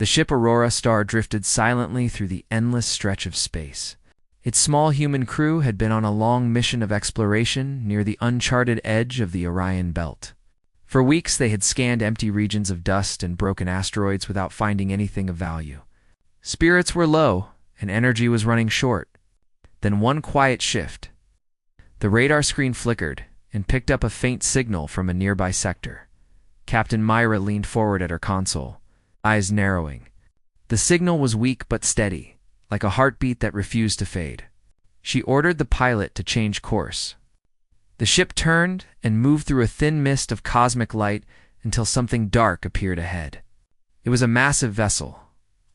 The ship Aurora Star drifted silently through the endless stretch of space. Its small human crew had been on a long mission of exploration near the uncharted edge of the Orion Belt. For weeks they had scanned empty regions of dust and broken asteroids without finding anything of value. Spirits were low, and energy was running short. Then one quiet shift. The radar screen flickered and picked up a faint signal from a nearby sector. Captain Myra leaned forward at her console, eyes narrowing. The signal was weak but steady, like a heartbeat that refused to fade. She ordered the pilot to change course. The ship turned and moved through a thin mist of cosmic light until something dark appeared ahead. It was a massive vessel,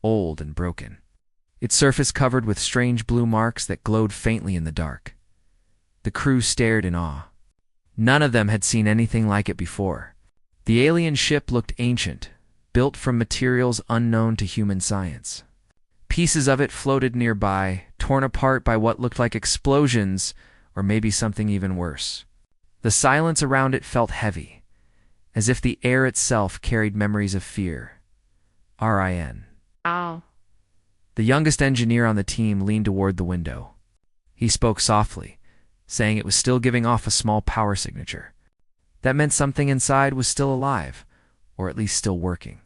old and broken, its surface covered with strange blue marks that glowed faintly in the dark. The crew stared in awe. None of them had seen anything like it before. The alien ship looked ancient, built from materials unknown to human science. Pieces of it floated nearby, torn apart by what looked like explosions, or maybe something even worse. The silence around it felt heavy, as if the air itself carried memories of fear. RIN. Ow. The youngest engineer on the team leaned toward the window. He spoke softly, saying it was still giving off a small power signature. That meant something inside was still alive, or at least still working.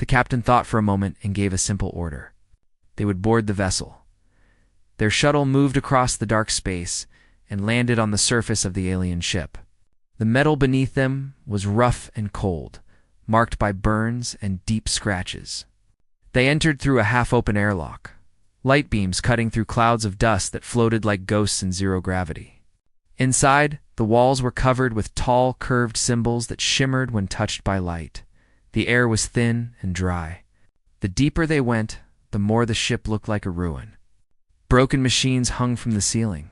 The captain thought for a moment and gave a simple order. They would board the vessel. Their shuttle moved across the dark space and landed on the surface of the alien ship. The metal beneath them was rough and cold, marked by burns and deep scratches. They entered through a half-open airlock, light beams cutting through clouds of dust that floated like ghosts in zero gravity. Inside, the walls were covered with tall, curved symbols that shimmered when touched by light. The air was thin and dry. The deeper they went, the more the ship looked like a ruin. Broken machines hung from the ceiling.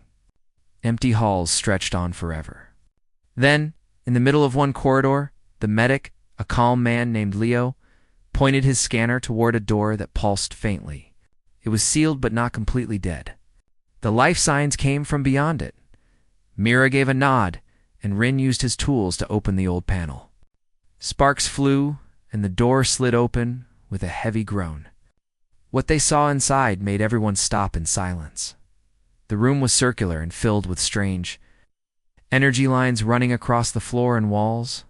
Empty halls stretched on forever. Then, in the middle of one corridor, the medic, a calm man named Leo, pointed his scanner toward a door that pulsed faintly. It was sealed but not completely dead. The life signs came from beyond it. Mira gave a nod, and Rin used his tools to open the old panel. Sparks flew, and the door slid open with a heavy groan. What they saw inside made everyone stop in silence. The room was circular and filled with strange energy lines running across the floor and walls.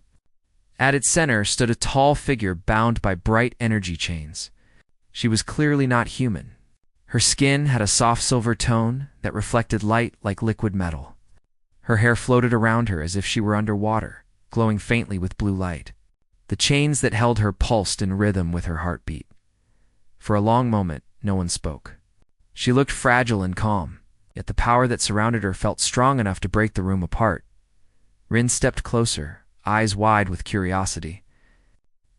At its center stood a tall figure bound by bright energy chains. She was clearly not human. Her skin had a soft silver tone that reflected light like liquid metal. Her hair floated around her as if she were underwater, glowing faintly with blue light. The chains that held her pulsed in rhythm with her heartbeat. For a long moment, no one spoke. She looked fragile and calm, yet the power that surrounded her felt strong enough to break the room apart. Rin stepped closer, eyes wide with curiosity.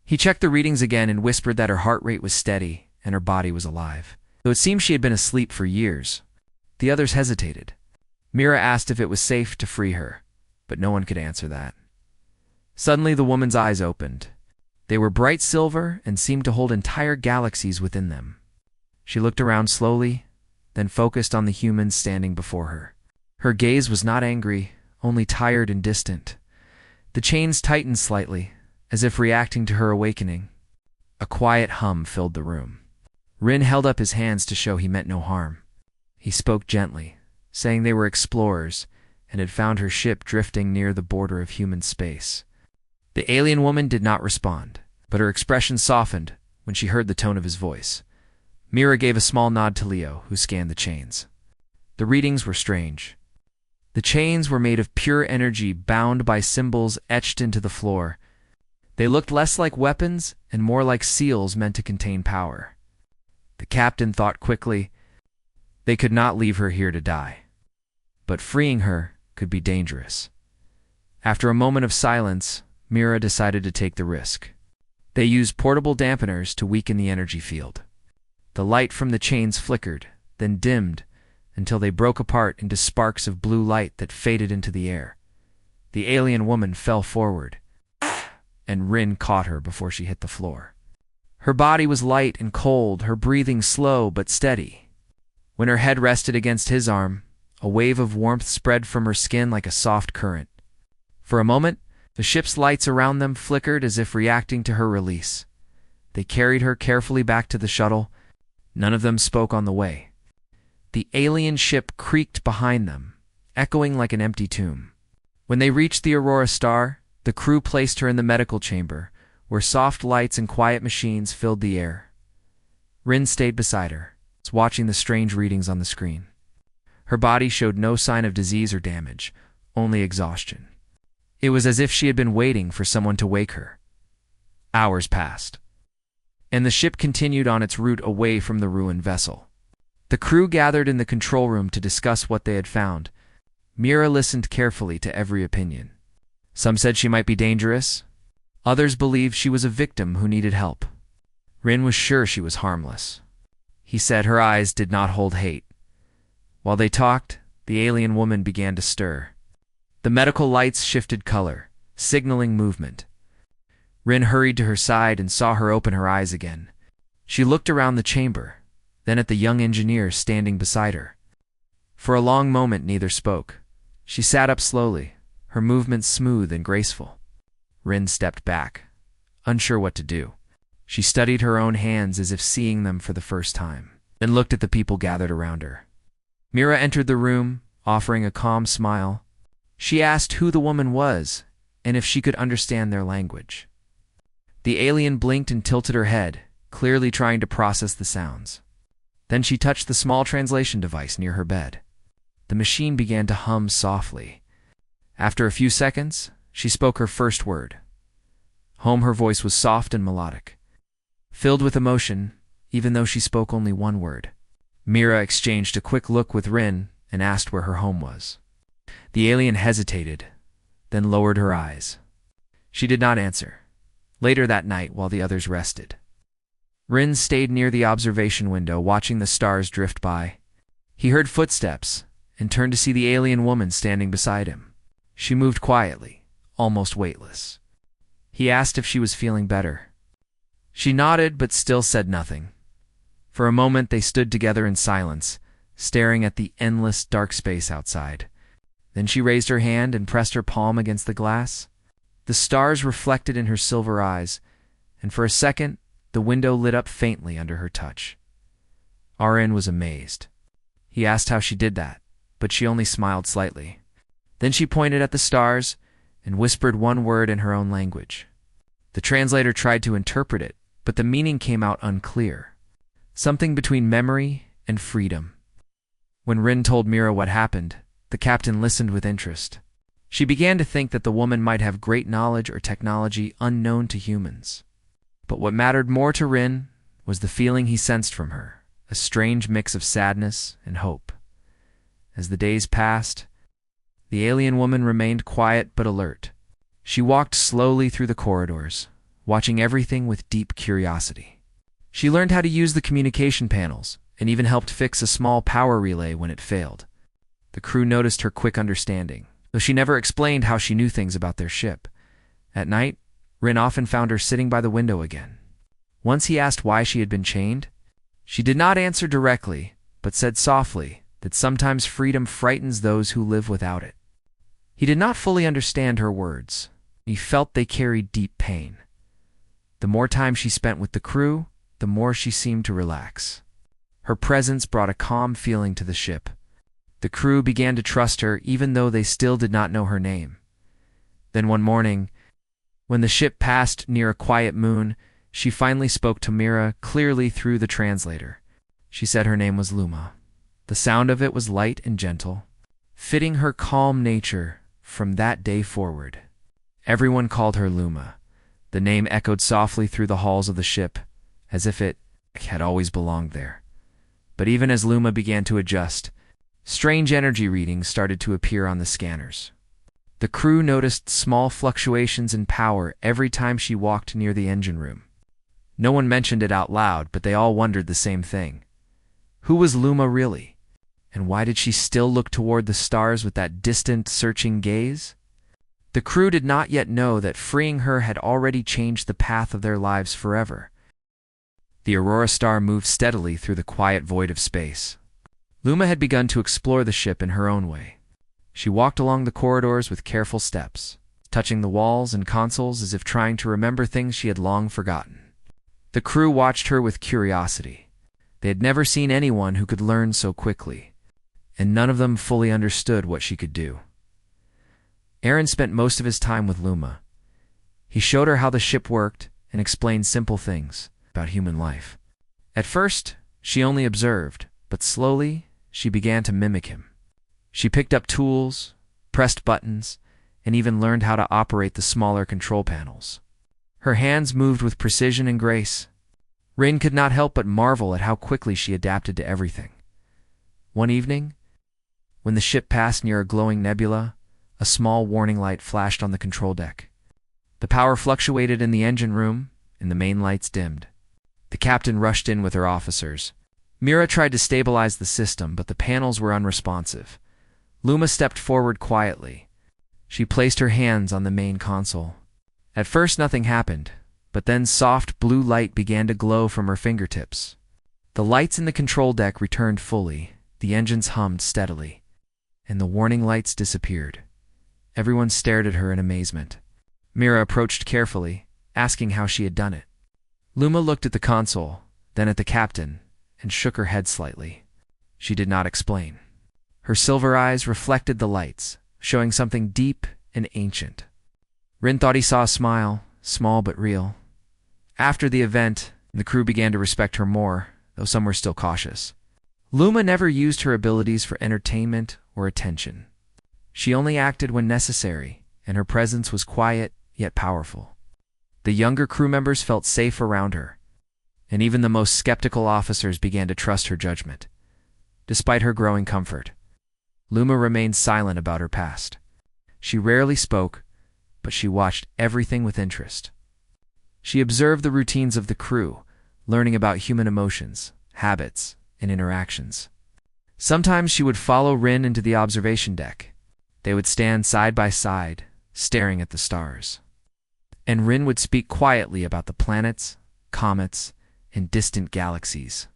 He checked the readings again and whispered that her heart rate was steady and her body was alive. Though it seemed she had been asleep for years, the others hesitated. Mira asked if it was safe to free her, but no one could answer that. Suddenly the woman's eyes opened. They were bright silver and seemed to hold entire galaxies within them. She looked around slowly, then focused on the humans standing before her. Her gaze was not angry, only tired and distant. The chains tightened slightly, as if reacting to her awakening. A quiet hum filled the room. Rin held up his hands to show he meant no harm. He spoke gently, saying they were explorers and had found her ship drifting near the border of human space. The alien woman did not respond, but her expression softened when she heard the tone of his voice. Mira gave a small nod to Leo, who scanned the chains. The readings were strange. The chains were made of pure energy bound by symbols etched into the floor. They looked less like weapons and more like seals meant to contain power. The captain thought quickly. They could not leave her here to die. But freeing her could be dangerous. After a moment of silence, Mira decided to take the risk. They used portable dampeners to weaken the energy field. The light from the chains flickered, then dimmed, until they broke apart into sparks of blue light that faded into the air. The alien woman fell forward, and Rin caught her before she hit the floor. Her body was light and cold, her breathing slow but steady. When her head rested against his arm, a wave of warmth spread from her skin like a soft current. For a moment, the ship's lights around them flickered as if reacting to her release. They carried her carefully back to the shuttle. None of them spoke on the way. The alien ship creaked behind them, echoing like an empty tomb. When they reached the Aurora Star, the crew placed her in the medical chamber, where soft lights and quiet machines filled the air. Rin stayed beside her, watching the strange readings on the screen. Her body showed no sign of disease or damage, only exhaustion. It was as if she had been waiting for someone to wake her. Hours passed, and the ship continued on its route away from the ruined vessel. The crew gathered in the control room to discuss what they had found. Mira listened carefully to every opinion. Some said she might be dangerous. Others believed she was a victim who needed help. Rin was sure she was harmless. He said her eyes did not hold hate. While they talked, the alien woman began to stir. The medical lights shifted color, signaling movement. Rin hurried to her side and saw her open her eyes again. She looked around the chamber, then at the young engineer standing beside her. For a long moment neither spoke. She sat up slowly, her movements smooth and graceful. Rin stepped back, unsure what to do. She studied her own hands as if seeing them for the first time, then looked at the people gathered around her. Mira entered the room, offering a calm smile. She asked who the woman was and if she could understand their language. The alien blinked and tilted her head, clearly trying to process the sounds. Then she touched the small translation device near her bed. The machine began to hum softly. After a few seconds, she spoke her first word. Home, her voice was soft and melodic, filled with emotion, even though she spoke only one word. Mira exchanged a quick look with Rin and asked where her home was. The alien hesitated, then lowered her eyes. She did not answer. Later that night, while the others rested, Rin stayed near the observation window, watching the stars drift by. He heard footsteps and turned to see the alien woman standing beside him. She moved quietly, almost weightless. He asked if she was feeling better. She nodded but still said nothing. For a moment they stood together in silence, staring at the endless dark space outside. Then she raised her hand and pressed her palm against the glass. The stars reflected in her silver eyes, and for a second the window lit up faintly under her touch. Rin was amazed. He asked how she did that, but she only smiled slightly. Then she pointed at the stars and whispered one word in her own language. The translator tried to interpret it, but the meaning came out unclear. Something between memory and freedom. When Rin told Mira what happened, the captain listened with interest. She began to think that the woman might have great knowledge or technology unknown to humans. But what mattered more to Rin was the feeling he sensed from her, a strange mix of sadness and hope. As the days passed, the alien woman remained quiet but alert. She walked slowly through the corridors, watching everything with deep curiosity. She learned how to use the communication panels and even helped fix a small power relay when it failed. The crew noticed her quick understanding, though she never explained how she knew things about their ship. At night, Rin often found her sitting by the window again. Once he asked why she had been chained. She did not answer directly, but said softly that sometimes freedom frightens those who live without it. He did not fully understand her words. He felt they carried deep pain. The more time she spent with the crew, the more she seemed to relax. Her presence brought a calm feeling to the ship. The crew began to trust her even though they still did not know her name. Then one morning, when the ship passed near a quiet moon, she finally spoke to Mira clearly through the translator. She said her name was Luma. The sound of it was light and gentle, fitting her calm nature from that day forward. Everyone called her Luma. The name echoed softly through the halls of the ship, as if it had always belonged there. But even as Luma began to adjust, strange energy readings started to appear on the scanners. The crew noticed small fluctuations in power every time she walked near the engine room. No one mentioned it out loud, but they all wondered the same thing. Who was Luma really? And why did she still look toward the stars with that distant, searching gaze? The crew did not yet know that freeing her had already changed the path of their lives forever. The Aurora Star moved steadily through the quiet void of space. Luma had begun to explore the ship in her own way. She walked along the corridors with careful steps, touching the walls and consoles as if trying to remember things she had long forgotten. The crew watched her with curiosity. They had never seen anyone who could learn so quickly, and none of them fully understood what she could do. Aaron spent most of his time with Luma. He showed her how the ship worked and explained simple things about human life. At first, she only observed, but slowly, she began to mimic him. She picked up tools, pressed buttons, and even learned how to operate the smaller control panels. Her hands moved with precision and grace. Rin could not help but marvel at how quickly she adapted to everything. One evening, when the ship passed near a glowing nebula, a small warning light flashed on the control deck. The power fluctuated in the engine room, and the main lights dimmed. The captain rushed in with her officers. Mira tried to stabilize the system, but the panels were unresponsive. Luma stepped forward quietly. She placed her hands on the main console. At first nothing happened, but then soft blue light began to glow from her fingertips. The lights in the control deck returned fully, the engines hummed steadily, and the warning lights disappeared. Everyone stared at her in amazement. Mira approached carefully, asking how she had done it. Luma looked at the console, then at the captain, and shook her head slightly. She did not explain. Her silver eyes reflected the lights, showing something deep and ancient. Rin thought he saw a smile, small but real. After the event, the crew began to respect her more, though some were still cautious. Luma never used her abilities for entertainment or attention. She only acted when necessary, and her presence was quiet yet powerful. The younger crew members felt safe around her, and even the most skeptical officers began to trust her judgment. Despite her growing comfort, Luma remained silent about her past. She rarely spoke, but she watched everything with interest. She observed the routines of the crew, learning about human emotions, habits, and interactions. Sometimes she would follow Rin into the observation deck. They would stand side by side, staring at the stars. And Rin would speak quietly about the planets, comets, and distant galaxies.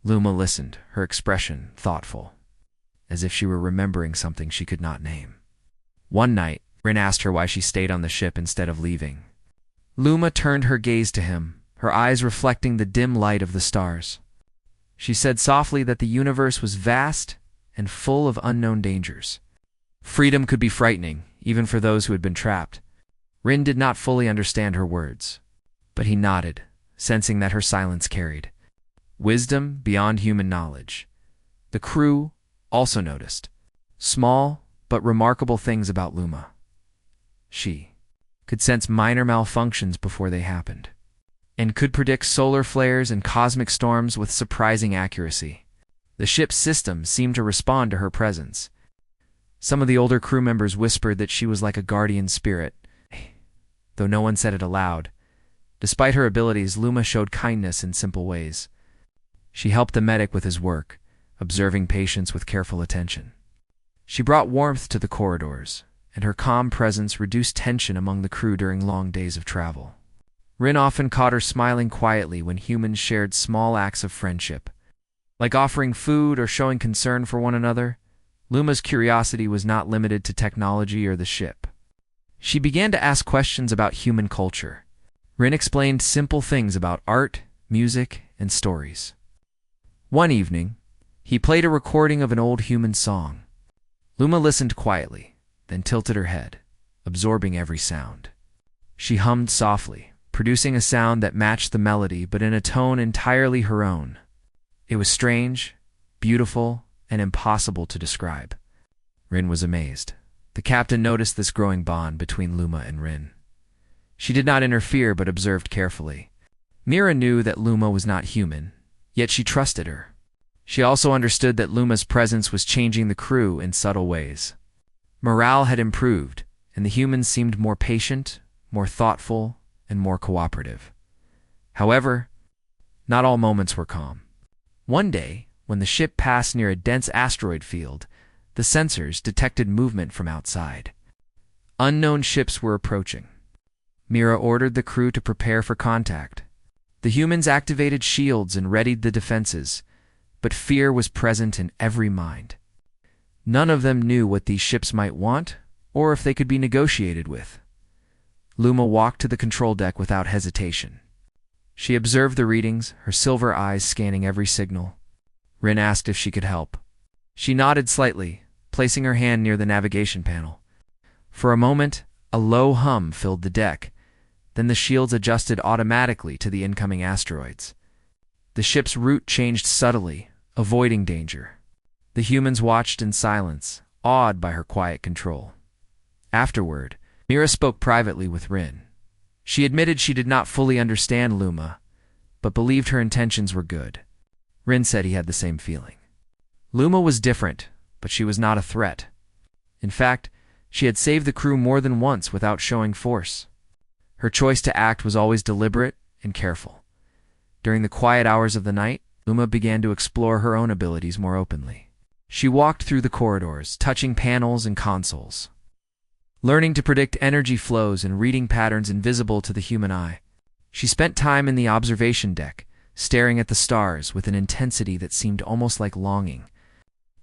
Luma listened, her expression thoughtful, as if she were remembering something she could not name. One night, Rin asked her why she stayed on the ship instead of leaving. Luma turned her gaze to him, her eyes reflecting the dim light of the stars. She said softly that the universe was vast and full of unknown dangers. Freedom could be frightening, even for those who had been trapped. Rin did not fully understand her words, but he nodded, sensing that her silence carried wisdom beyond human knowledge. The crew also noticed small but remarkable things about Luma. She could sense minor malfunctions before they happened, and could predict solar flares and cosmic storms with surprising accuracy. The ship's system seemed to respond to her presence. Some of the older crew members whispered that she was like a guardian spirit, though no one said it aloud. Despite her abilities, Luma showed kindness in simple ways. She helped the medic with his work, observing patients with careful attention. She brought warmth to the corridors, and her calm presence reduced tension among the crew during long days of travel. Rin often caught her smiling quietly when humans shared small acts of friendship, like offering food or showing concern for one another. Luma's curiosity was not limited to technology or the ship. She began to ask questions about human culture. Rin explained simple things about art, music, and stories. One evening, he played a recording of an old human song. Luma listened quietly, then tilted her head, absorbing every sound. She hummed softly, producing a sound that matched the melody but in a tone entirely her own. It was strange, beautiful, and impossible to describe. Rin was amazed. The captain noticed this growing bond between Luma and Rin. She did not interfere but observed carefully. Mira knew that Luma was not human, yet she trusted her. She also understood that Luma's presence was changing the crew in subtle ways. Morale had improved, and the humans seemed more patient, more thoughtful, and more cooperative. However, not all moments were calm. One day, when the ship passed near a dense asteroid field, the sensors detected movement from outside. Unknown ships were approaching. Mira ordered the crew to prepare for contact. The humans activated shields and readied the defenses, but fear was present in every mind. None of them knew what these ships might want, or if they could be negotiated with. Luma walked to the control deck without hesitation. She observed the readings, her silver eyes scanning every signal. Rin asked if she could help. She nodded slightly, placing her hand near the navigation panel. For a moment, a low hum filled the deck. Then the shields adjusted automatically to the incoming asteroids. The ship's route changed subtly, avoiding danger. The humans watched in silence, awed by her quiet control. Afterward, Mira spoke privately with Rin. She admitted she did not fully understand Luma, but believed her intentions were good. Rin said he had the same feeling. Luma was different, but she was not a threat. In fact, she had saved the crew more than once without showing force. Her choice to act was always deliberate and careful. During the quiet hours of the night, Luma began to explore her own abilities more openly. She walked through the corridors, touching panels and consoles, learning to predict energy flows and reading patterns invisible to the human eye. She spent time in the observation deck, staring at the stars with an intensity that seemed almost like longing.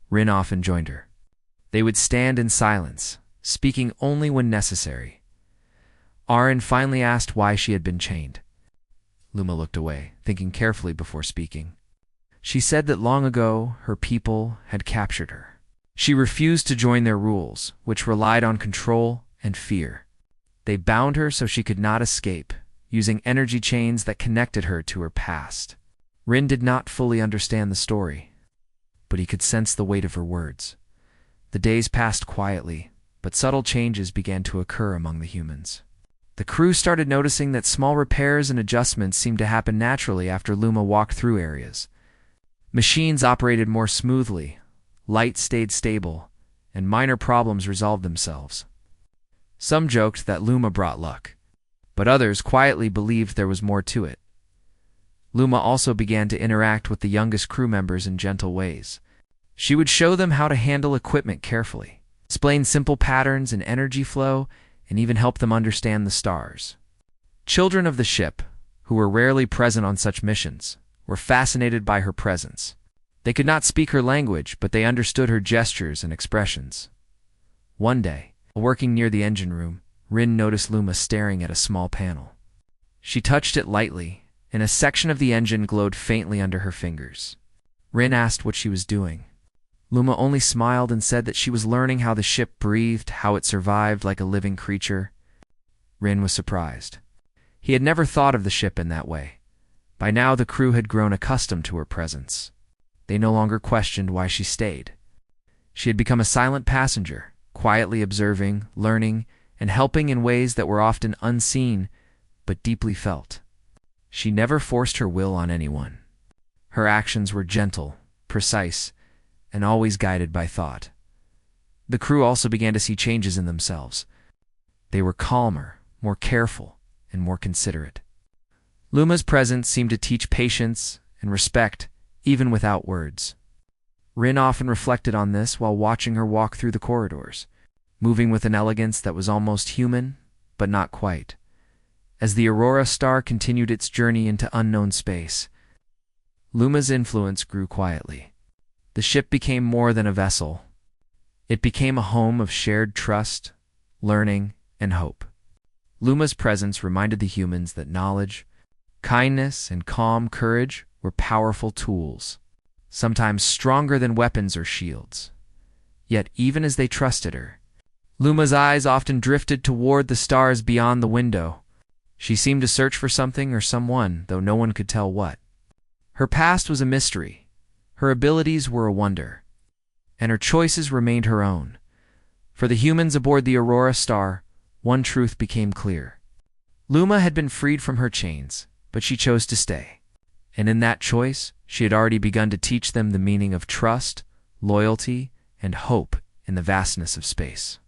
Rin often joined her. They would stand in silence, speaking only when necessary. Arin finally asked why she had been chained. Luma looked away, thinking carefully before speaking. She said that long ago, her people had captured her. She refused to join their rules, which relied on control and fear. They bound her so she could not escape, using energy chains that connected her to her past. Rin did not fully understand the story, but he could sense the weight of her words. The days passed quietly, but subtle changes began to occur among the humans. The crew started noticing that small repairs and adjustments seemed to happen naturally after Luma walked through areas. Machines operated more smoothly, light stayed stable, and minor problems resolved themselves. Some joked that Luma brought luck, but others quietly believed there was more to it. Luma also began to interact with the youngest crew members in gentle ways. She would show them how to handle equipment carefully, explain simple patterns and energy flow, and even help them understand the stars. Children of the ship, who were rarely present on such missions, were fascinated by her presence. They could not speak her language, but they understood her gestures and expressions. One day, while working near the engine room, Rin noticed Luma staring at a small panel. She touched it lightly, and a section of the engine glowed faintly under her fingers. Rin asked what she was doing. Luma only smiled and said that she was learning how the ship breathed, how it survived like a living creature. Rin was surprised. He had never thought of the ship in that way. By now the crew had grown accustomed to her presence. They no longer questioned why she stayed. She had become a silent passenger, quietly observing, learning, and helping in ways that were often unseen but deeply felt. She never forced her will on anyone. Her actions were gentle, precise, and always guided by thought. The crew also began to see changes in themselves. They were calmer, more careful, and more considerate. Luma's presence seemed to teach patience and respect, even without words. Rin often reflected on this while watching her walk through the corridors, moving with an elegance that was almost human, but not quite. As the Aurora star continued its journey into unknown space, Luma's influence grew quietly. The ship became more than a vessel. It became a home of shared trust, learning, and hope. Luma's presence reminded the humans that knowledge, kindness, and calm courage were powerful tools, sometimes stronger than weapons or shields. Yet even as they trusted her, Luma's eyes often drifted toward the stars beyond the window. She seemed to search for something or someone, though no one could tell what. Her past was a mystery, her abilities were a wonder, and her choices remained her own. For the humans aboard the Aurora star, one truth became clear. Luma had been freed from her chains, but she chose to stay. And in that choice, she had already begun to teach them the meaning of trust, loyalty, and hope in the vastness of space.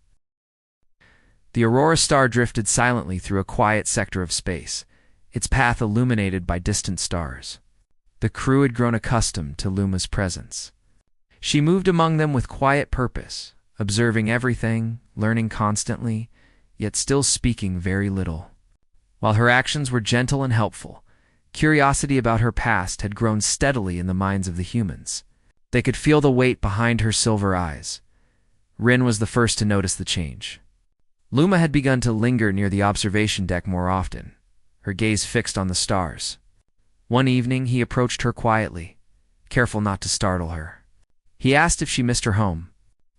The Aurora star drifted silently through a quiet sector of space, its path illuminated by distant stars. The crew had grown accustomed to Luma's presence. She moved among them with quiet purpose, observing everything, learning constantly, yet still speaking very little. While her actions were gentle and helpful, curiosity about her past had grown steadily in the minds of the humans. They could feel the weight behind her silver eyes. Rin was the first to notice the change. Luma had begun to linger near the observation deck more often, her gaze fixed on the stars. One evening, he approached her quietly, careful not to startle her. He asked if she missed her home.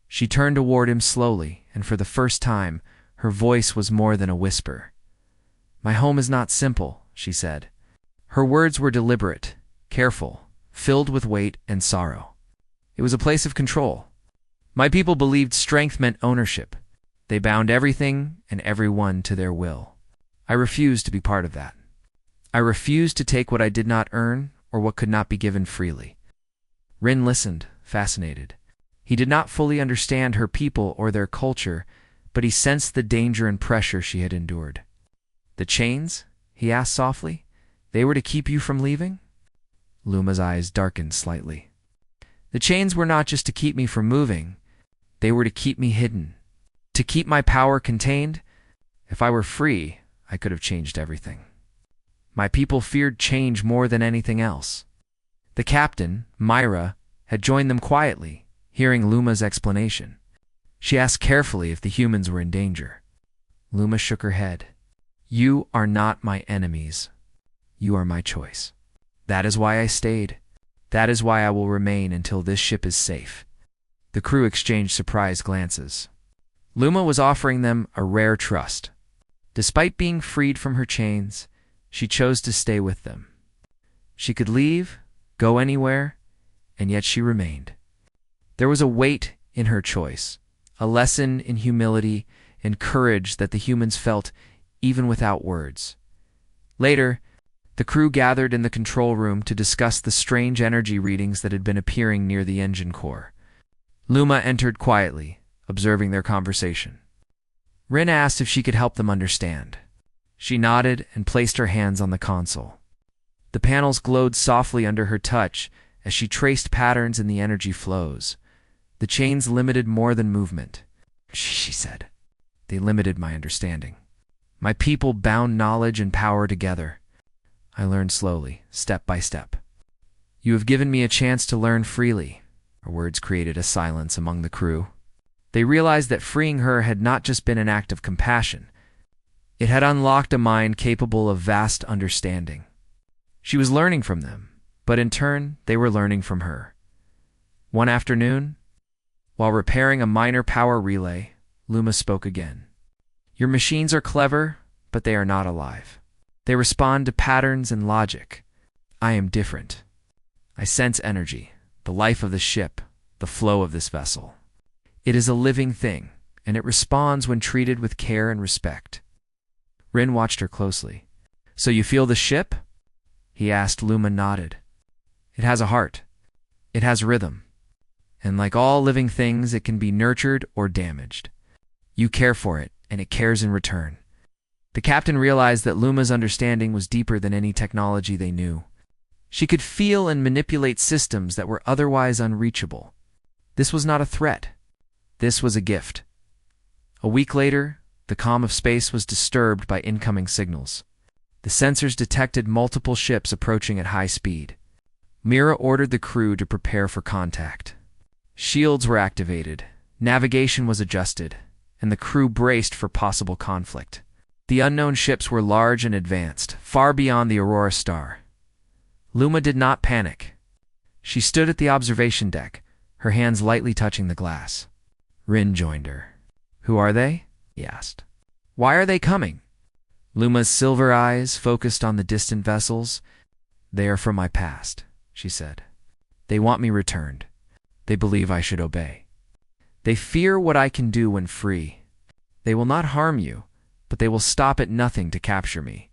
She turned toward him slowly, and for the first time, her voice was more than a whisper. "My home is not simple," she said. Her words were deliberate, careful, filled with weight and sorrow. It was a place of control. My people believed strength meant ownership. They bound everything and everyone to their will. I refused to be part of that. I refused to take what I did not earn or what could not be given freely. Rin listened, fascinated. He did not fully understand her people or their culture, but he sensed the danger and pressure she had endured. "The chains?" he asked softly. "They were to keep you from leaving?" Luma's eyes darkened slightly. "The chains were not just to keep me from moving. They were to keep me hidden, to keep my power contained. If I were free, I could have changed everything." My people feared change more than anything else. The captain, Myra, had joined them quietly, hearing Luma's explanation. She asked carefully if the humans were in danger. Luma shook her head. "You are not my enemies. You are my choice. That is why I stayed. That is why I will remain until this ship is safe." The crew exchanged surprised glances. Luma was offering them a rare trust. Despite being freed from her chains, she chose to stay with them. She could leave, go anywhere, and yet she remained. There was a weight in her choice, a lesson in humility and courage that the humans felt even without words. Later, the crew gathered in the control room to discuss the strange energy readings that had been appearing near the engine core. Luma entered quietly, observing their conversation. Rin asked if she could help them understand. She nodded and placed her hands on the console. The panels glowed softly under her touch as she traced patterns in the energy flows. The chains limited more than movement, she said. They limited my understanding. My people bound knowledge and power together. I learned slowly, step by step. "You have given me a chance to learn freely." Her words created a silence among the crew. They realized that freeing her had not just been an act of compassion. It had unlocked a mind capable of vast understanding. She was learning from them, but in turn, they were learning from her. One afternoon, while repairing a minor power relay, Luma spoke again. "Your machines are clever, but they are not alive. They respond to patterns and logic. I am different. I sense energy, the life of the ship, the flow of this vessel. It is a living thing, and it responds when treated with care and respect." Rin watched her closely. "So you feel the ship?" he asked. Luma nodded. "It has a heart. It has rhythm. And like all living things, it can be nurtured or damaged. You care for it, and it cares in return." The captain realized that Luma's understanding was deeper than any technology they knew. She could feel and manipulate systems that were otherwise unreachable. This was not a threat. This was a gift. A week later, the calm of space was disturbed by incoming signals. The sensors detected multiple ships approaching at high speed. Mira ordered the crew to prepare for contact. Shields were activated, navigation was adjusted, and the crew braced for possible conflict. The unknown ships were large and advanced, far beyond the Aurora star. Luma did not panic. She stood at the observation deck, her hands lightly touching the glass. Rin joined her. "Who are they?" he asked. "Why are they coming?" Luma's silver eyes focused on the distant vessels. "They are from my past," she said. "They want me returned. They believe I should obey. They fear what I can do when free. They will not harm you, but they will stop at nothing to capture me."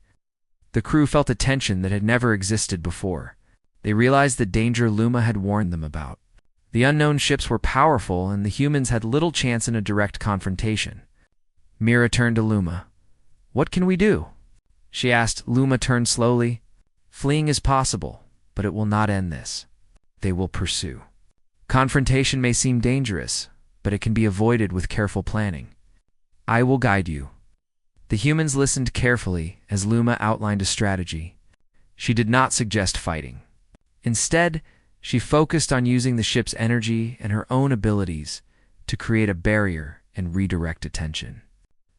The crew felt a tension that had never existed before. They realized the danger Luma had warned them about. The unknown ships were powerful, and the humans had little chance in a direct confrontation. Mira turned to Luma. "What can we do?" she asked. Luma turned slowly. "Fleeing is possible, but it will not end this. They will pursue. Confrontation may seem dangerous, but it can be avoided with careful planning. I will guide you." The humans listened carefully as Luma outlined a strategy. She did not suggest fighting. Instead, she focused on using the ship's energy and her own abilities to create a barrier and redirect attention.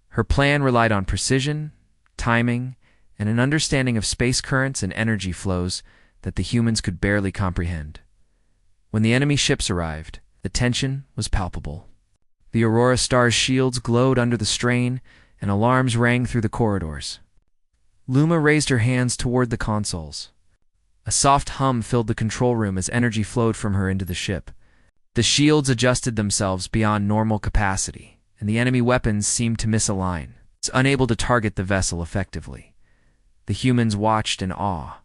Her plan relied on precision, timing, and an understanding of space currents and energy flows that the humans could barely comprehend. When the enemy ships arrived, the tension was palpable. The Aurora Star's shields glowed under the strain, and alarms rang through the corridors. Luma raised her hands toward the consoles. A soft hum filled the control room as energy flowed from her into the ship. The shields adjusted themselves beyond normal capacity, and the enemy weapons seemed to misalign, unable to target the vessel effectively. The humans watched in awe.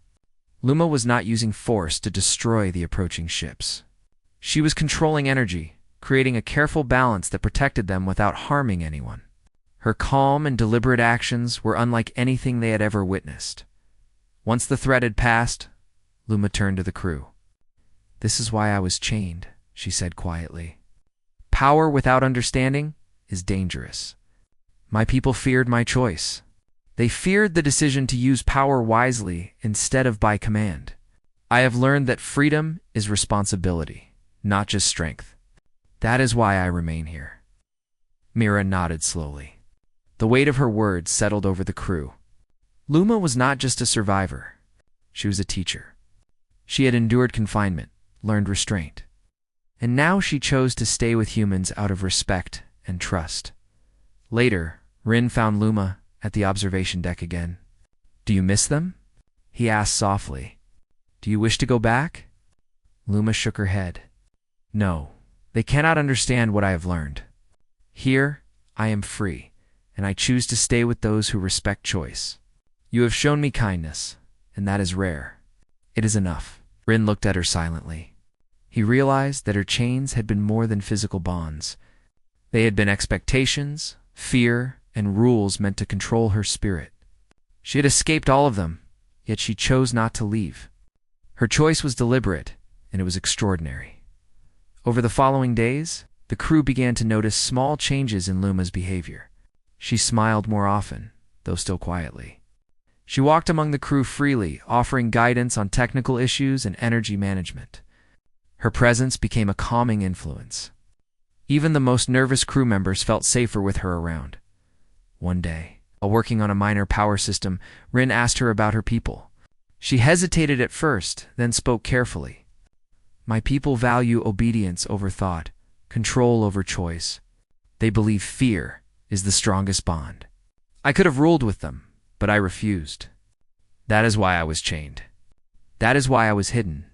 Luma was not using force to destroy the approaching ships. She was controlling energy, creating a careful balance that protected them without harming anyone. Her calm and deliberate actions were unlike anything they had ever witnessed. Once the threat had passed, Luma turned to the crew. "This is why I was chained," she said quietly. "Power without understanding is dangerous. My people feared my choice. They feared the decision to use power wisely instead of by command. I have learned that freedom is responsibility, not just strength. That is why I remain here." Mira nodded slowly. The weight of her words settled over the crew. Luma was not just a survivor. She was a teacher. She had endured confinement, learned restraint. And now she chose to stay with humans out of respect and trust. Later, Rin found Luma at the observation deck again. "Do you miss them?" he asked softly. "Do you wish to go back?" Luma shook her head. "No, they cannot understand what I have learned. Here, I am free, and I choose to stay with those who respect choice. You have shown me kindness, and that is rare. It is enough." Rin looked at her silently. He realized that her chains had been more than physical bonds. They had been expectations, fear, and rules meant to control her spirit. She had escaped all of them, yet she chose not to leave. Her choice was deliberate, and it was extraordinary. Over the following days, the crew began to notice small changes in Luma's behavior. She smiled more often, though still quietly. She walked among the crew freely, offering guidance on technical issues and energy management. Her presence became a calming influence. Even the most nervous crew members felt safer with her around. One day, while working on a minor power system, Rin asked her about her people. She hesitated at first, then spoke carefully. "My people value obedience over thought, control over choice. They believe fear is the strongest bond. I could have ruled with them, but I refused. That is why I was chained. That is why I was hidden.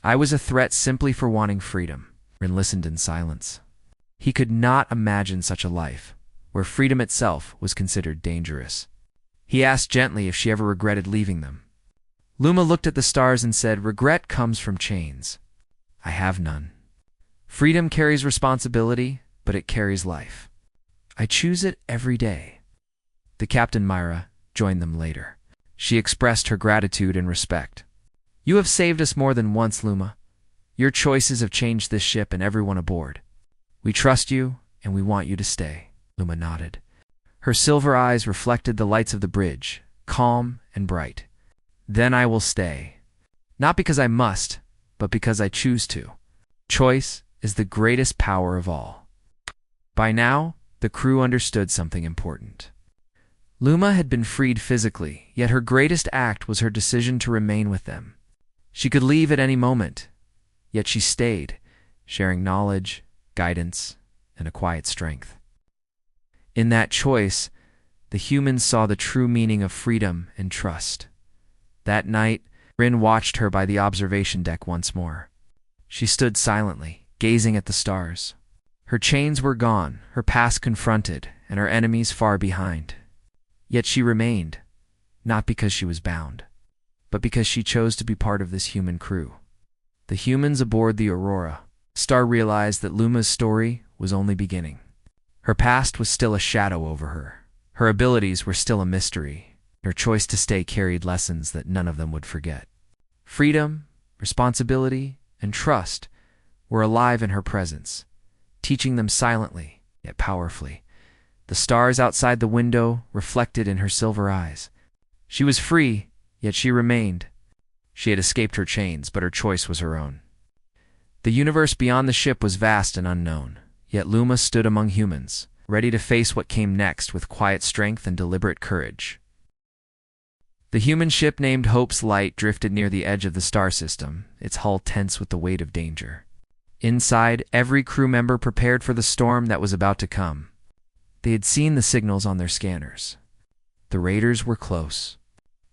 I was a threat simply for wanting freedom." Rin listened in silence. He could not imagine such a life, where freedom itself was considered dangerous. He asked gently if she ever regretted leaving them. Luma looked at the stars and said, "Regret comes from chains. I have none. Freedom carries responsibility, but it carries life. I choose it every day." The Captain Myra joined them later. She expressed her gratitude and respect. "You have saved us more than once, Luma. Your choices have changed this ship and everyone aboard. We trust you, and we want you to stay." Luma nodded. Her silver eyes reflected the lights of the bridge, calm and bright. "Then I will stay. Not because I must, but because I choose to. Choice is the greatest power of all." By now, the crew understood something important. Luma had been freed physically, yet her greatest act was her decision to remain with them. She could leave at any moment, yet she stayed, sharing knowledge, guidance, and a quiet strength. In that choice, the humans saw the true meaning of freedom and trust. That night, Rin watched her by the observation deck once more. She stood silently, gazing at the stars. Her chains were gone, her past confronted, and her enemies far behind. Yet she remained, not because she was bound, but because she chose to be part of this human crew. The humans aboard the Aurora Star realized that Luma's story was only beginning. Her past was still a shadow over her. Her abilities were still a mystery. Her choice to stay carried lessons that none of them would forget. Freedom, responsibility, and trust were alive in her presence, teaching them silently, yet powerfully. The stars outside the window reflected in her silver eyes. She was free, yet she remained. She had escaped her chains, but her choice was her own. The universe beyond the ship was vast and unknown, yet Luma stood among humans, ready to face what came next with quiet strength and deliberate courage. The human ship named Hope's Light drifted near the edge of the star system, its hull tense with the weight of danger. Inside, every crew member prepared for the storm that was about to come. They had seen the signals on their scanners. The raiders were close.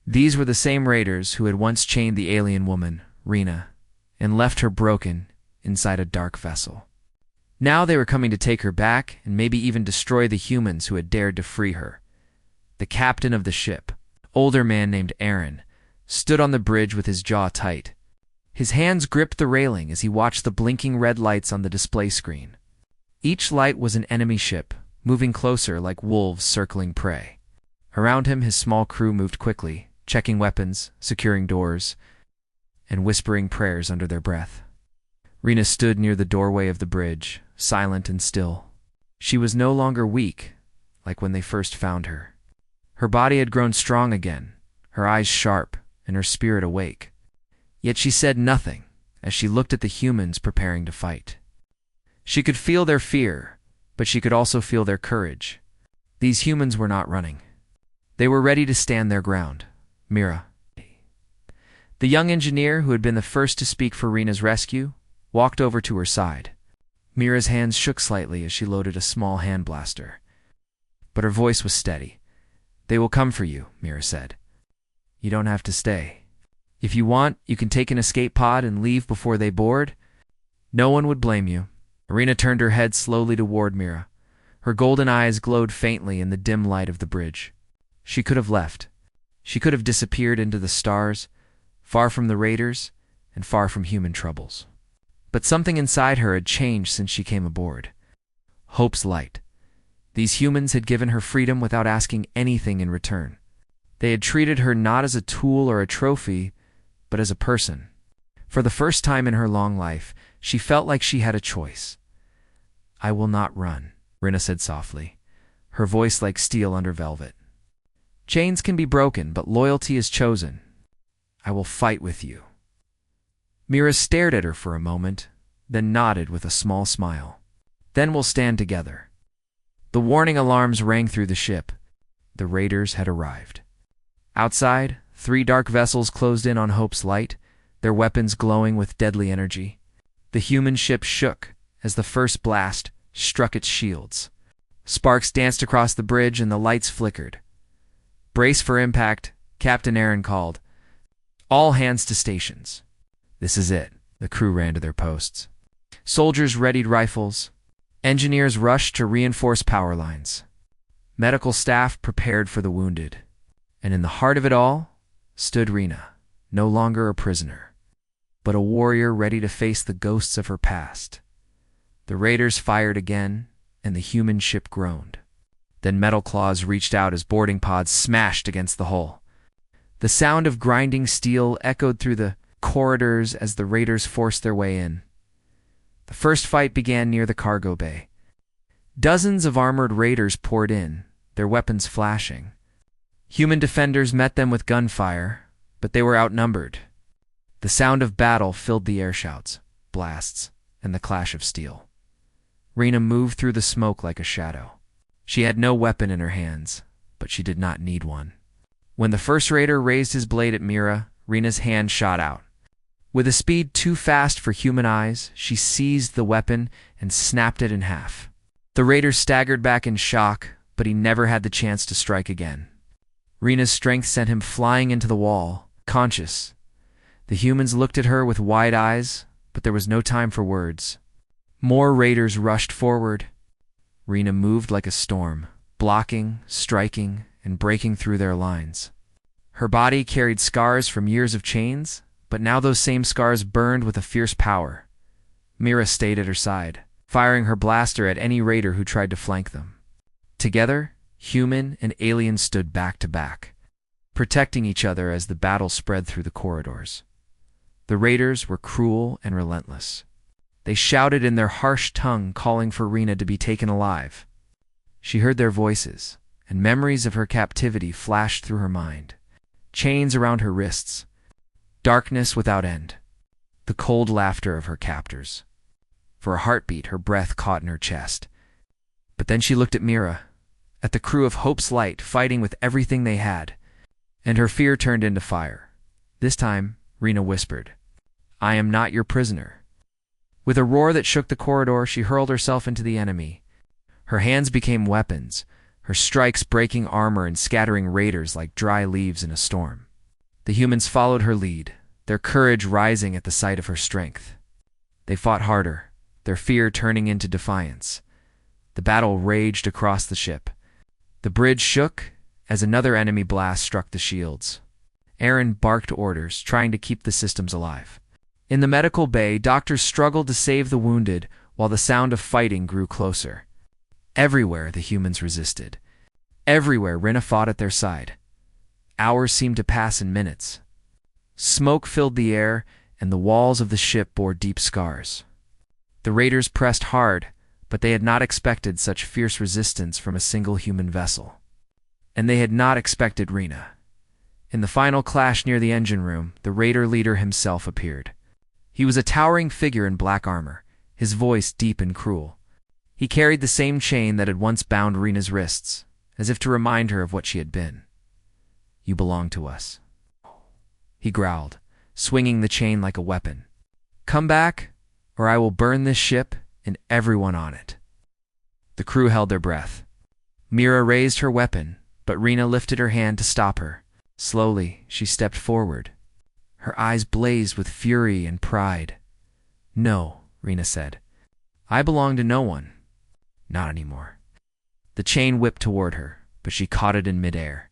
These were the same raiders who had once chained the alien woman, Rena, and left her broken inside a dark vessel. Now they were coming to take her back and maybe even destroy the humans who had dared to free her. The captain of the ship, older man named Aaron, stood on the bridge with his jaw tight. His hands gripped the railing as he watched the blinking red lights on the display screen. Each light was an enemy ship, moving closer like wolves circling prey. Around him, his small crew moved quickly, checking weapons, securing doors, and whispering prayers under their breath. Rena stood near the doorway of the bridge, silent and still. She was no longer weak, like when they first found her. Her body had grown strong again, her eyes sharp, and her spirit awake. Yet she said nothing as she looked at the humans preparing to fight. She could feel their fear, but she could also feel their courage. These humans were not running. They were ready to stand their ground. Mira, the young engineer who had been the first to speak for Rena's rescue, walked over to her side. Mira's hands shook slightly as she loaded a small hand blaster. But her voice was steady. "They will come for you," Mira said. "You don't have to stay. If you want, you can take an escape pod and leave before they board. No one would blame you." Rena turned her head slowly toward Mira. Her golden eyes glowed faintly in the dim light of the bridge. She could have left. She could have disappeared into the stars, far from the raiders and far from human troubles. But something inside her had changed since she came aboard. Hope's light. These humans had given her freedom without asking anything in return. They had treated her not as a tool or a trophy, but as a person. For the first time in her long life, she felt like she had a choice. "I will not run," Rena said softly, her voice like steel under velvet. "Chains can be broken, but loyalty is chosen. I will fight with you." Mira stared at her for a moment, then nodded with a small smile. "Then we'll stand together." The warning alarms rang through the ship. The raiders had arrived. Outside, 3 dark vessels closed in on Hope's Light, their weapons glowing with deadly energy. The human ship shook as the first blast struck its shields. Sparks danced across the bridge and the lights flickered. "Brace for impact," Captain Aaron called. "All hands to stations." "This is it." The crew ran to their posts. Soldiers readied rifles. Engineers rushed to reinforce power lines. Medical staff prepared for the wounded. And in the heart of it all stood Rena, no longer a prisoner, but a warrior ready to face the ghosts of her past. The raiders fired again, and the human ship groaned. Then metal claws reached out as boarding pods smashed against the hull. The sound of grinding steel echoed through the corridors as the raiders forced their way in. The first fight began near the cargo bay. Dozens of armored raiders poured in, their weapons flashing. Human defenders met them with gunfire, but they were outnumbered. The sound of battle filled the air shouts, blasts, and the clash of steel. Rena moved through the smoke like a shadow. She had no weapon in her hands, but she did not need one. When the first raider raised his blade at Mira, Rena's hand shot out. With a speed too fast for human eyes, she seized the weapon and snapped it in half. The raider staggered back in shock, but he never had the chance to strike again. Rena's strength sent him flying into the wall, conscious. The humans looked at her with wide eyes, but there was no time for words. More raiders rushed forward. Rena moved like a storm, blocking, striking, and breaking through their lines. Her body carried scars from years of chains, but now those same scars burned with a fierce power. Mira stayed at her side, firing her blaster at any raider who tried to flank them. Together, human and alien stood back to back, protecting each other as the battle spread through the corridors. The raiders were cruel and relentless. They shouted in their harsh tongue, calling for Rena to be taken alive. She heard their voices, and memories of her captivity flashed through her mind. Chains around her wrists, darkness without end, the cold laughter of her captors. For a heartbeat, her breath caught in her chest. But then she looked at Mira, at the crew of Hope's Light fighting with everything they had, and her fear turned into fire. This time, Rena whispered, "I am not your prisoner." With a roar that shook the corridor, she hurled herself into the enemy. Her hands became weapons, her strikes breaking armor and scattering raiders like dry leaves in a storm. The humans followed her lead, their courage rising at the sight of her strength. They fought harder, their fear turning into defiance. The battle raged across the ship. The bridge shook as another enemy blast struck the shields. Aaron barked orders, trying to keep the systems alive. In the medical bay, doctors struggled to save the wounded while the sound of fighting grew closer. Everywhere the humans resisted. Everywhere Rena fought at their side. Hours seemed to pass in minutes. Smoke filled the air, and the walls of the ship bore deep scars. The raiders pressed hard, but they had not expected such fierce resistance from a single human vessel. And they had not expected Rena. In the final clash near the engine room, the raider leader himself appeared. He was a towering figure in black armor, his voice deep and cruel. He carried the same chain that had once bound Rena's wrists, as if to remind her of what she had been. "You belong to us," he growled, swinging the chain like a weapon. "Come back, or I will burn this ship and everyone on it." The crew held their breath. Mira raised her weapon, but Rena lifted her hand to stop her. Slowly, she stepped forward. Her eyes blazed with fury and pride. "No," Rena said. "I belong to no one. Not anymore." The chain whipped toward her, but she caught it in midair.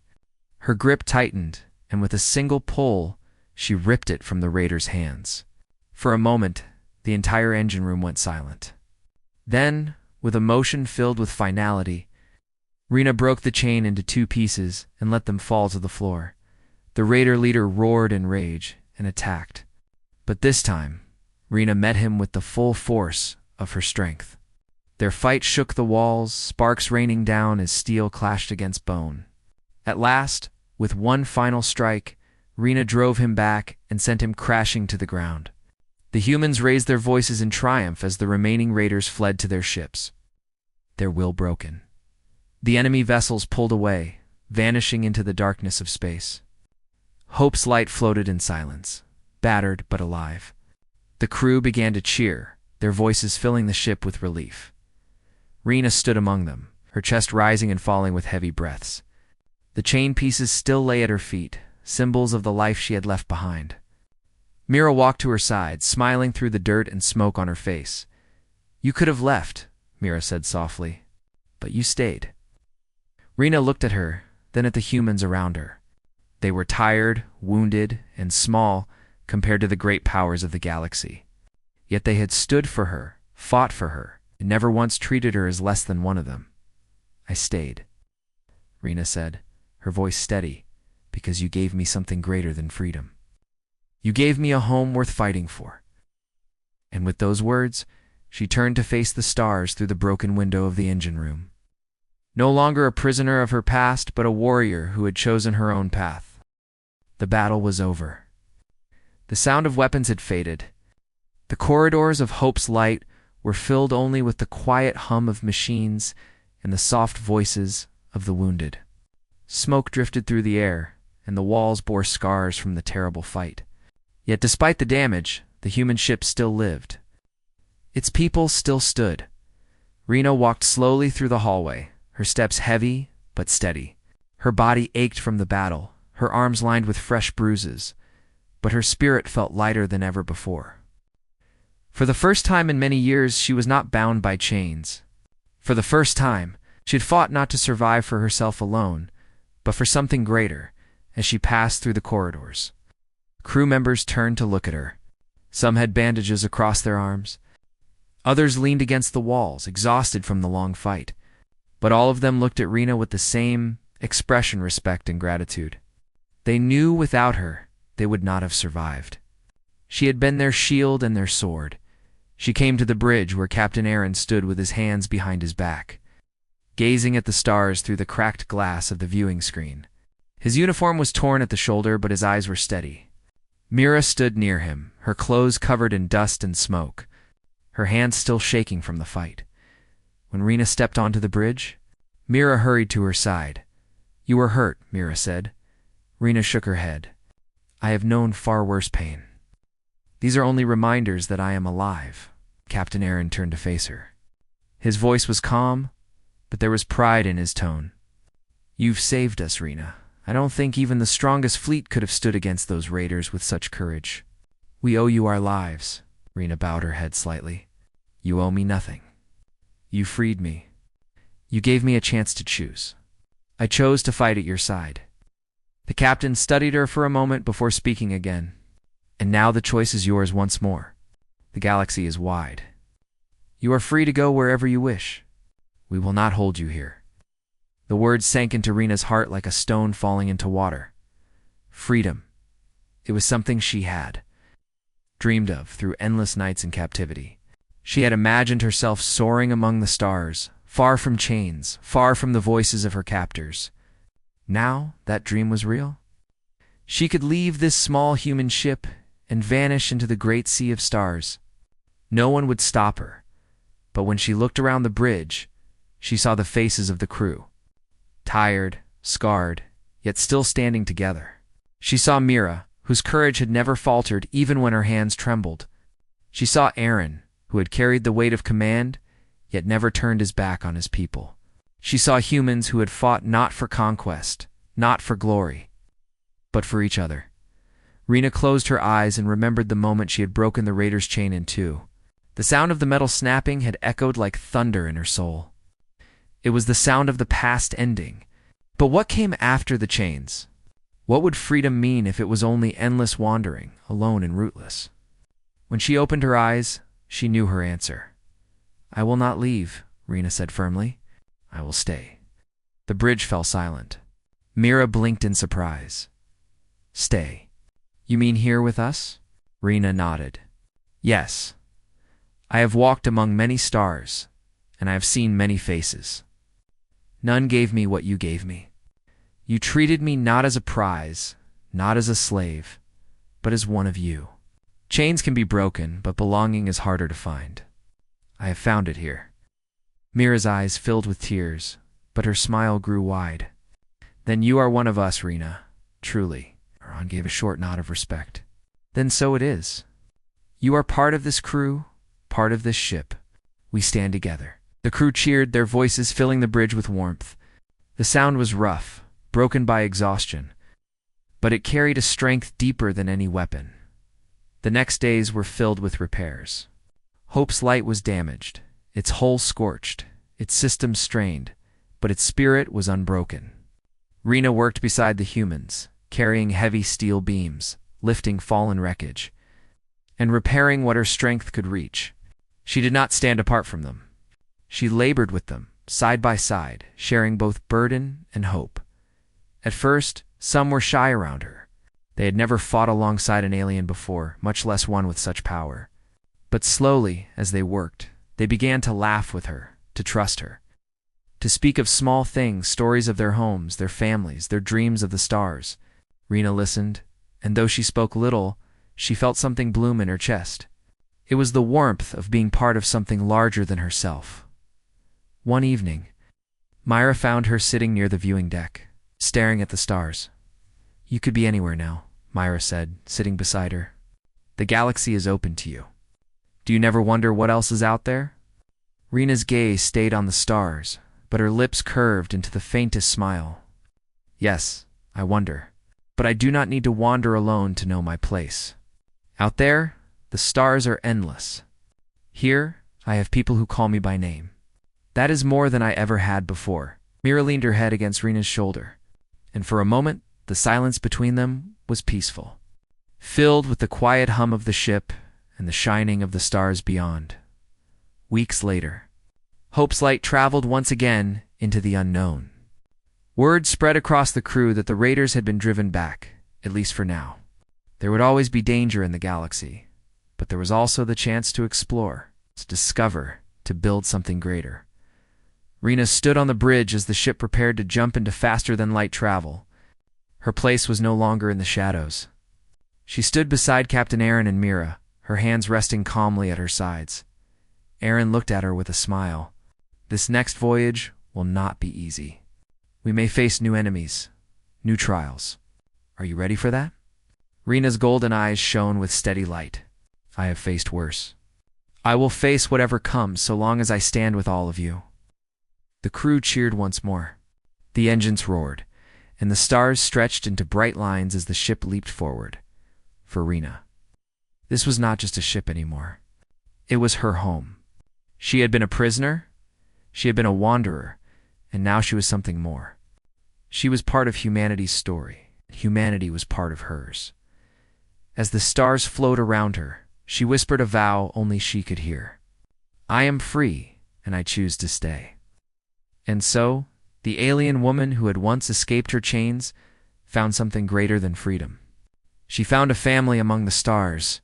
Her grip tightened, and with a single pull, she ripped it from the raider's hands. For a moment, the entire engine room went silent. Then, with a motion filled with finality, Rena broke the chain into two pieces and let them fall to the floor. The raider leader roared in rage and attacked. But this time, Rena met him with the full force of her strength. Their fight shook the walls, sparks raining down as steel clashed against bone. At last, with one final strike, Rena drove him back and sent him crashing to the ground. The humans raised their voices in triumph as the remaining raiders fled to their ships, their will broken. The enemy vessels pulled away, vanishing into the darkness of space. Hope's light floated in silence, battered but alive. The crew began to cheer, their voices filling the ship with relief. Rena stood among them, her chest rising and falling with heavy breaths. The chain pieces still lay at her feet, symbols of the life she had left behind. Mira walked to her side, smiling through the dirt and smoke on her face. "You could have left," Mira said softly, "but you stayed." Rena looked at her, then at the humans around her. They were tired, wounded, and small compared to the great powers of the galaxy. Yet they had stood for her, fought for her, and never once treated her as less than one of them. "I stayed," Rena said, her voice steady, "because you gave me something greater than freedom. You gave me a home worth fighting for." And with those words, she turned to face the stars through the broken window of the engine room. No longer a prisoner of her past, but a warrior who had chosen her own path. The battle was over. The sound of weapons had faded. The corridors of Hope's light were filled only with the quiet hum of machines and the soft voices of the wounded. Smoke drifted through the air, and the walls bore scars from the terrible fight. Yet despite the damage, the human ship still lived. Its people still stood. Rena walked slowly through the hallway, her steps heavy but steady. Her body ached from the battle, her arms lined with fresh bruises, but her spirit felt lighter than ever before. For the first time in many years, she was not bound by chains. For the first time, she had fought not to survive for herself alone, but for something greater, as she passed through the corridors. Crew members turned to look at her. Some had bandages across their arms. Others leaned against the walls, exhausted from the long fight. But all of them looked at Rena with the same expression, respect and gratitude. They knew without her, they would not have survived. She had been their shield and their sword. She came to the bridge where Captain Aaron stood with his hands behind his back, gazing at the stars through the cracked glass of the viewing screen. His uniform was torn at the shoulder, but his eyes were steady. Mira stood near him, her clothes covered in dust and smoke, her hands still shaking from the fight. When Rena stepped onto the bridge, Mira hurried to her side. "You were hurt," Mira said. Rena shook her head. I have known far worse pain. These are only reminders that I am alive. Captain Aaron turned to face her. His voice was calm, but there was pride in his tone. You've saved us, Rena. I don't think even the strongest fleet could have stood against those raiders with such courage. We owe you our lives. Rena bowed her head slightly. You owe me nothing. You freed me. You gave me a chance to choose. I chose to fight at your side. The captain studied her for a moment before speaking again. And now the choice is yours once more. The galaxy is wide. You are free to go wherever you wish. We will not hold you here. The words sank into Rena's heart like a stone falling into water. Freedom. It was something she had dreamed of through endless nights in captivity. She had imagined herself soaring among the stars, far from chains, far from the voices of her captors. Now that dream was real. She could leave this small human ship and vanish into the great sea of stars. No one would stop her, but when she looked around the bridge, she saw the faces of the crew. Tired, scarred, yet still standing together. She saw Mira, whose courage had never faltered even when her hands trembled. She saw Aaron, who had carried the weight of command, yet never turned his back on his people. She saw humans who had fought not for conquest, not for glory, but for each other. Rena closed her eyes and remembered the moment she had broken the raider's chain in two. The sound of the metal snapping had echoed like thunder in her soul. It was the sound of the past ending. But what came after the chains? What would freedom mean if it was only endless wandering, alone and rootless? When she opened her eyes, she knew her answer. I will not leave, Rena said firmly. I will stay. The bridge fell silent. Mira blinked in surprise. Stay. You mean here with us? Rena nodded. Yes. I have walked among many stars, and I have seen many faces. None gave me what you gave me. You treated me not as a prize, not as a slave, but as one of you. Chains can be broken, but belonging is harder to find. I have found it here. Mira's eyes filled with tears, but her smile grew wide. Then you are one of us, Rena. Truly. Ron gave a short nod of respect. Then so it is. You are part of this crew, part of this ship. We stand together. The crew cheered, their voices filling the bridge with warmth. The sound was rough, broken by exhaustion, but it carried a strength deeper than any weapon. The next days were filled with repairs. Hope's light was damaged, its hull scorched, its systems strained, but its spirit was unbroken. Rena worked beside the humans, carrying heavy steel beams, lifting fallen wreckage, and repairing what her strength could reach. She did not stand apart from them. She labored with them, side by side, sharing both burden and hope. At first, some were shy around her. They had never fought alongside an alien before, much less one with such power. But slowly, as they worked, they began to laugh with her, to trust her, to speak of small things, stories of their homes, their families, their dreams of the stars. Rena listened, and though she spoke little, she felt something bloom in her chest. It was the warmth of being part of something larger than herself. One evening, Myra found her sitting near the viewing deck, staring at the stars. You could be anywhere now, Myra said, sitting beside her. The galaxy is open to you. Do you never wonder what else is out there? Rena's gaze stayed on the stars, but her lips curved into the faintest smile. Yes, I wonder, but I do not need to wander alone to know my place. Out there, the stars are endless. Here, I have people who call me by name. That is more than I ever had before. Mira leaned her head against Rena's shoulder, and for a moment, the silence between them was peaceful, filled with the quiet hum of the ship and the shining of the stars beyond. Weeks later, Hope's light traveled once again into the unknown. Word spread across the crew that the raiders had been driven back, at least for now. There would always be danger in the galaxy, but there was also the chance to explore, to discover, to build something greater. Rena stood on the bridge as the ship prepared to jump into faster-than-light travel. Her place was no longer in the shadows. She stood beside Captain Aaron and Mira, her hands resting calmly at her sides. Aaron looked at her with a smile. This next voyage will not be easy. We may face new enemies, new trials. Are you ready for that? Rena's golden eyes shone with steady light. I have faced worse. I will face whatever comes so long as I stand with all of you. The crew cheered once more. The engines roared, and the stars stretched into bright lines as the ship leaped forward. For Rena, this was not just a ship anymore. It was her home. She had been a prisoner, she had been a wanderer, and now she was something more. She was part of humanity's story. Humanity was part of hers. As the stars flowed around her, she whispered a vow only she could hear. I am free, and I choose to stay. And so, the alien woman who had once escaped her chains found something greater than freedom. She found a family among the stars,